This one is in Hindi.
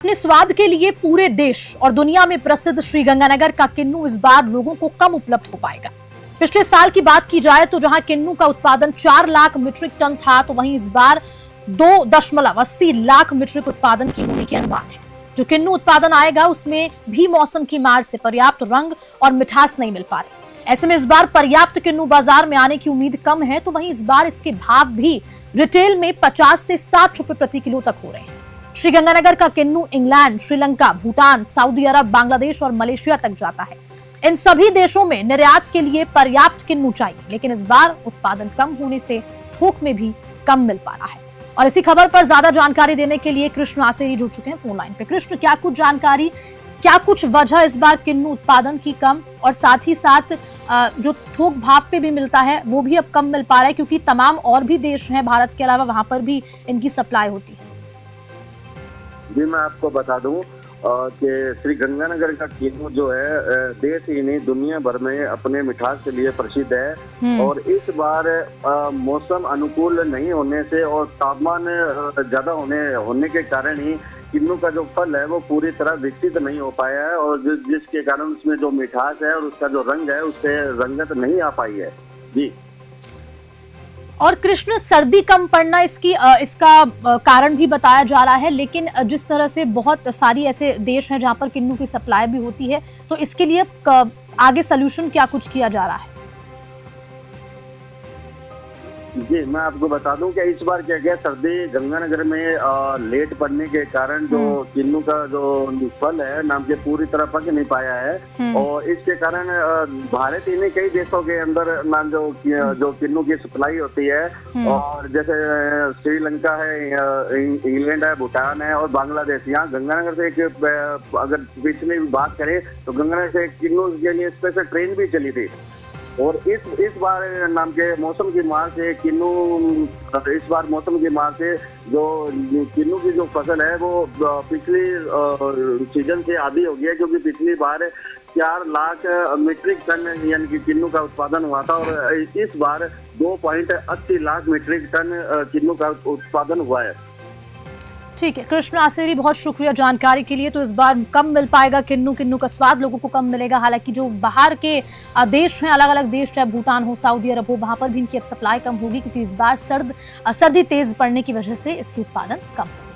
अपने स्वाद के लिए पूरे देश और दुनिया में प्रसिद्ध श्रीगंगानगर का किन्नू इस बार लोगों को कम उपलब्ध हो पाएगा। पिछले साल की बात की जाए तो जहां किन्नू का उत्पादन 4 लाख मीट्रिक टन था, तो वहीं इस बार 2.80 लाख मीट्रिक उत्पादन की होने के अनुमान है। जो किन्नू उत्पादन आएगा उसमें भी मौसम की मार से पर्याप्त रंग और मिठास नहीं मिल पा रही। ऐसे में इस बार पर्याप्त किन्नू बाजार में आने की उम्मीद कम है, तो वहीं इस बार इसके भाव भी रिटेल में 50 से 60 रुपए प्रति किलो तक हो रहे हैं। श्रीगंगानगर का किन्नू इंग्लैंड, श्रीलंका, भूटान, सऊदी अरब, बांग्लादेश और मलेशिया तक जाता है। इन सभी देशों में निर्यात के लिए पर्याप्त किन्नू चाहिए, लेकिन इस बार उत्पादन कम होने से थोक में भी कम मिल पा रहा है। और इसी खबर पर ज्यादा जानकारी देने के लिए कृष्ण आसेरी जुड़ चुके हैं फोन लाइन पे। कृष्ण, क्या कुछ जानकारी, क्या कुछ वजह इस बार किन्नू उत्पादन की कम, और साथ ही साथ जो थोक भाव पे भी मिलता है वो भी अब कम मिल पा रहा है, क्योंकि तमाम और भी देश हैं भारत के अलावा, वहां पर भी इनकी सप्लाई होती है। जी, मैं आपको बता दूं कि श्रीगंगानगर का किन्नू जो है देश ही नहीं दुनिया भर में अपने मिठास के लिए प्रसिद्ध है। और इस बार मौसम अनुकूल नहीं होने से और तापमान ज्यादा होने के कारण ही किन्नू का जो फल है वो पूरी तरह विकसित नहीं हो पाया है, और जिसके कारण उसमें जो मिठास है और उसका जो रंग है उससे रंगत नहीं आ पाई है। जी। और कृष्ण, सर्दी कम पड़ना इसका कारण भी बताया जा रहा है, लेकिन जिस तरह से बहुत सारी ऐसे देश हैं जहां पर किन्नू की सप्लाई भी होती है, तो इसके लिए आगे सलूशन क्या कुछ किया जा रहा है? जी, मैं आपको बता दूं कि इस बार क्या गया, सर्दी गंगानगर में लेट पड़ने के कारण जो किन्नू का जो फल है नाम के पूरी तरह पक नहीं पाया है, और इसके कारण भारत ही नहीं कई देशों के अंदर नाम जो किन्नू की सप्लाई होती है, और जैसे श्रीलंका है, इंग्लैंड है, भूटान है और बांग्लादेश, यहाँ गंगानगर से एक अगर पिछली बात करें तो गंगानगर से किन्नू के लिए स्पेशल ट्रेन भी चली थी। और इस बार नाम के मौसम की मार से जो किन्नू की जो फसल है वो पिछली सीजन से आधी हो गई है, क्योंकि पिछली बार 4 लाख मीट्रिक टन यानी कि किन्नू का उत्पादन हुआ था, और इस बार 2.80 लाख मीट्रिक टन किन्नू का उत्पादन हुआ है। ठीक है कृष्ण आसेरी, बहुत शुक्रिया जानकारी के लिए। तो इस बार कम मिल पाएगा किन्नू का स्वाद लोगों को कम मिलेगा। हालांकि जो बाहर के देश हैं, अलग अलग देश, चाहे भूटान हो, सऊदी अरब हो, वहां पर भी इनकी अब सप्लाई कम होगी, क्योंकि इस बार सर्दी तेज पड़ने की वजह से इसकी उत्पादन कम होगा।